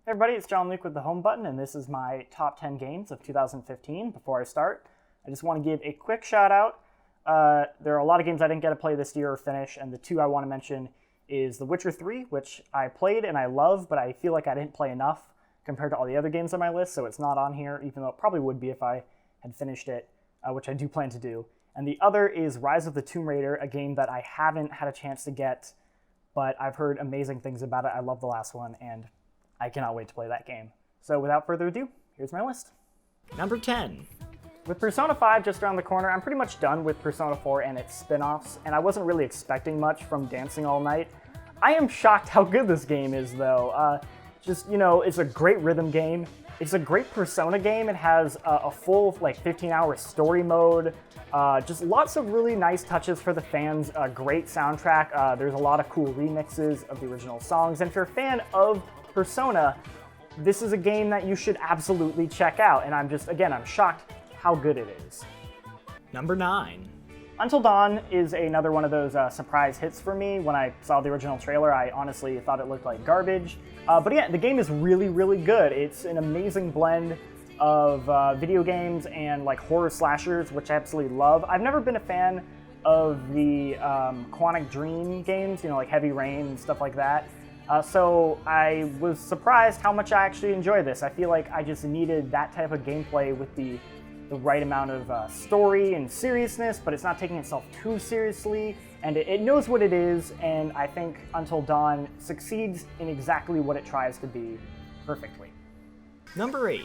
Hey everybody, it's John Luke with the Home Button, and this is my top 10 games of 2015. Before I start, I just want to give a quick shout out. There are a lot of games I didn't get to play this year or finish, and the two I want to mention is The Witcher 3, which I played and I love, but I feel like I didn't play enough compared to all the other games on my list, so it's not on here, even though it probably would be if I had finished it, which I do plan to do. And the other is Rise of the Tomb Raider, a game that I haven't had a chance to get, but I've heard amazing things about it. I love the last one, and I cannot wait to play that game. So without further ado, here's my list. Number 10. With Persona 5 just around the corner, I'm pretty much done with Persona 4 and its spin-offs, and I wasn't really expecting much from Dancing All Night. I am shocked how good this game is, though. It's a great rhythm game. It's a great Persona game. It has a full, 15-hour story mode. Just lots of really nice touches for the fans. A great soundtrack. There's a lot of cool remixes of the original songs, and if you're a fan of Persona, this is a game that you should absolutely check out, and I'm shocked how good it is. Number 9. Until Dawn is another one of those surprise hits for me. When I saw the original trailer, I honestly thought it looked like garbage. But yeah, the game is really, really good. It's an amazing blend of video games and horror slashers, which I absolutely love. I've never been a fan of the Quantic Dream games, like Heavy Rain and stuff like that. So I was surprised how much I actually enjoy this. I feel like I just needed that type of gameplay with the right amount of story and seriousness, but it's not taking itself too seriously, and it knows what it is, and I think Until Dawn succeeds in exactly what it tries to be perfectly. Number 8.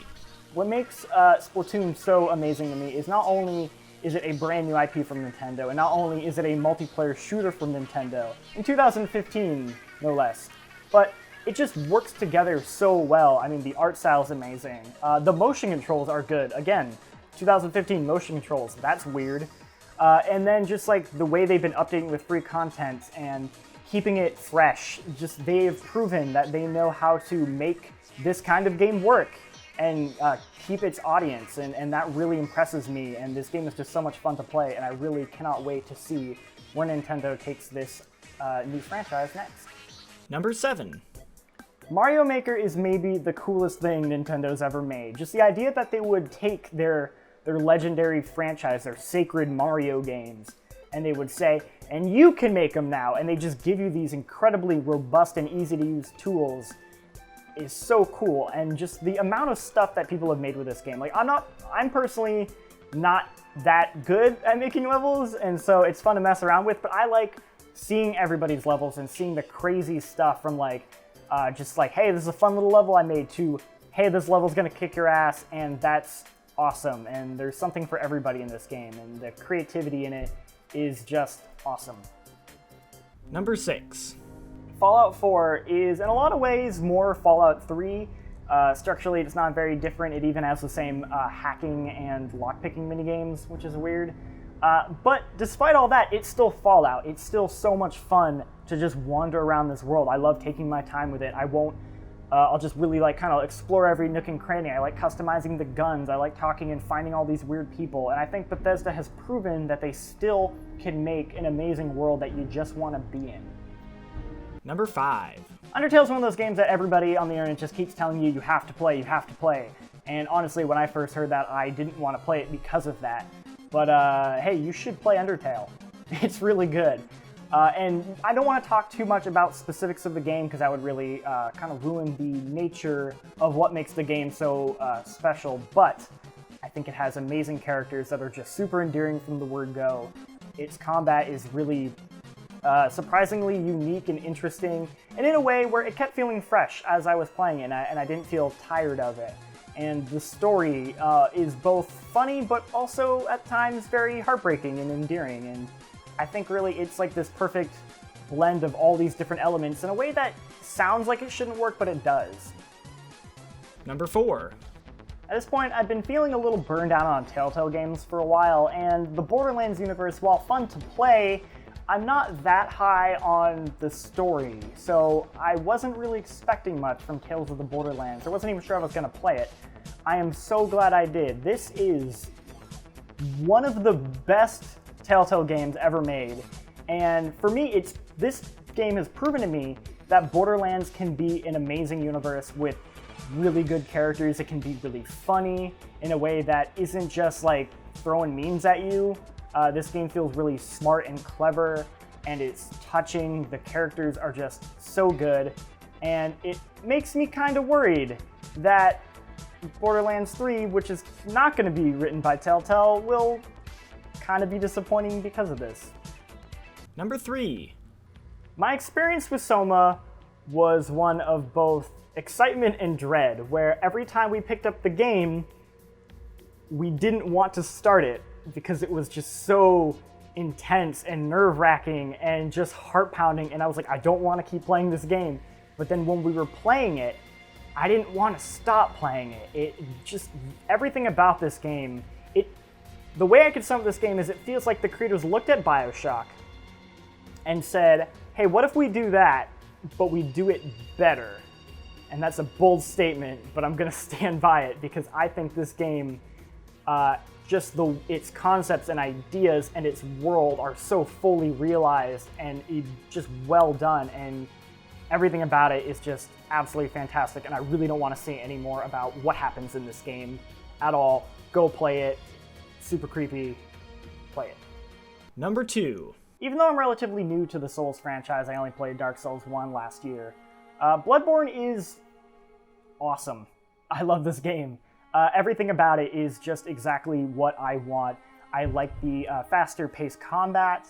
What makes Splatoon so amazing to me is not only is it a brand new IP from Nintendo, and not only is it a multiplayer shooter from Nintendo, in 2015, no less, but it just works together so well. I mean, the art style is amazing. The motion controls are good. Again, 2015 motion controls, that's weird. And then just the way they've been updating with free content and keeping it fresh, just they've proven that they know how to make this kind of game work and keep its audience, and that really impresses me, and this game is just so much fun to play, and I really cannot wait to see where Nintendo takes this new franchise next. Number 7. Mario Maker is maybe the coolest thing Nintendo's ever made. Just the idea that they would take their legendary franchise, their sacred Mario games, and they would say, and you can make them now, and they just give you these incredibly robust and easy to use tools is so cool. And just the amount of stuff that people have made with this game. I'm personally not that good at making levels, and so it's fun to mess around with, but I like seeing everybody's levels and seeing the crazy stuff from hey, this is a fun little level I made, to, hey, this level's gonna kick your ass, and that's awesome. And there's something for everybody in this game, and the creativity in it is just awesome. Number 6. Fallout 4 is, in a lot of ways, more Fallout 3. Structurally, it's not very different. It even has the same hacking and lockpicking minigames, which is weird. But despite all that, it's still Fallout. It's still so much fun to just wander around this world. I love taking my time with it. I'll just really kind of explore every nook and cranny. I like customizing the guns. I like talking and finding all these weird people. And I think Bethesda has proven that they still can make an amazing world that you just want to be in. Number 5. Undertale's one of those games that everybody on the internet just keeps telling you have to play, you have to play. And honestly, when I first heard that, I didn't want to play it because of that. But hey, you should play Undertale. It's really good. And I don't want to talk too much about specifics of the game because that would really kind of ruin the nature of what makes the game so special. But I think it has amazing characters that are just super endearing from the word go. Its combat is really surprisingly unique and interesting, and in a way where it kept feeling fresh as I was playing it, and I didn't feel tired of it. And the story is both funny, but also at times very heartbreaking and endearing. And I think really it's this perfect blend of all these different elements in a way that sounds like it shouldn't work, but it does. Number 4. At this point, I've been feeling a little burned out on Telltale games for a while, and the Borderlands universe, while fun to play, I'm not that high on the story, so I wasn't really expecting much from Tales of the Borderlands. I wasn't even sure I was going to play it. I am so glad I did. This is one of the best Telltale games ever made, and for me, this game has proven to me that Borderlands can be an amazing universe with really good characters. It can be really funny in a way that isn't just like throwing memes at you. This game feels really smart and clever, and it's touching. The characters are just so good, and it makes me kind of worried that Borderlands 3, which is not going to be written by Telltale, will kind of be disappointing because of this. Number 3. My experience with Soma was one of both excitement and dread, where every time we picked up the game, we didn't want to start it because it was just so intense and nerve-wracking and just heart-pounding, and I was like, I don't want to keep playing this game. But then when we were playing it, I didn't want to stop playing it. It just, everything about this game, the way I could sum up this game is it feels like the creators looked at BioShock and said, hey, what if we do that, but we do it better? And that's a bold statement, but I'm going to stand by it because I think this game, its concepts and ideas and its world are so fully realized and just well done, and everything about it is just absolutely fantastic, and I really don't want to say any more about what happens in this game at all. Go play it. Super creepy. Play it. Number 2. Even though I'm relatively new to the Souls franchise, I only played Dark Souls 1 last year. Bloodborne is awesome. I love this game. Everything about it is just exactly what I want. I like the faster paced combat.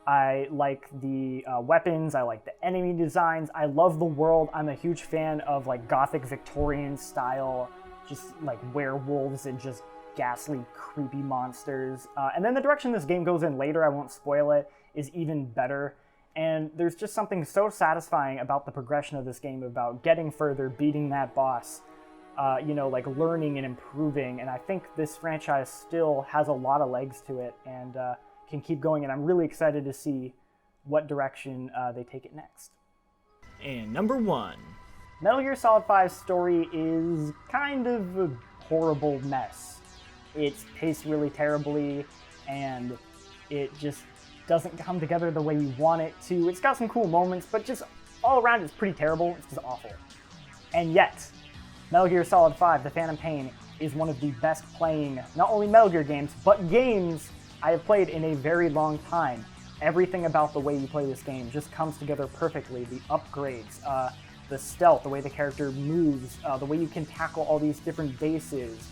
I like the weapons. I like the enemy designs. I love the world. I'm a huge fan of like Gothic Victorian style, just like werewolves and just ghastly, creepy monsters. And then the direction this game goes in later, I won't spoil it, is even better. And there's just something so satisfying about the progression of this game, about getting further, beating that boss, like learning and improving. And I think this franchise still has a lot of legs to it and can keep going. And I'm really excited to see what direction they take it next. And number 1. Metal Gear Solid 5's story is kind of a horrible mess. It's paced really terribly, and it just doesn't come together the way you want it to. It's got some cool moments, but just all around it's pretty terrible. It's just awful. And yet, Metal Gear Solid 5, The Phantom Pain, is one of the best playing, not only Metal Gear games, but games I have played in a very long time. Everything about the way you play this game just comes together perfectly. The upgrades, the stealth, the way the character moves, the way you can tackle all these different bases.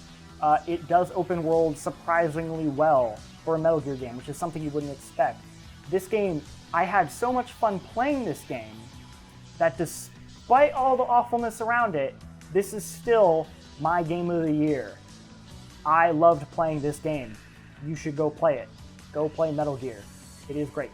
It does open world surprisingly well for a Metal Gear game, which is something you wouldn't expect. This game, I had so much fun playing this game that despite all the awfulness around it, this is still my game of the year. I loved playing this game. You should go play it. Go play Metal Gear. It is great.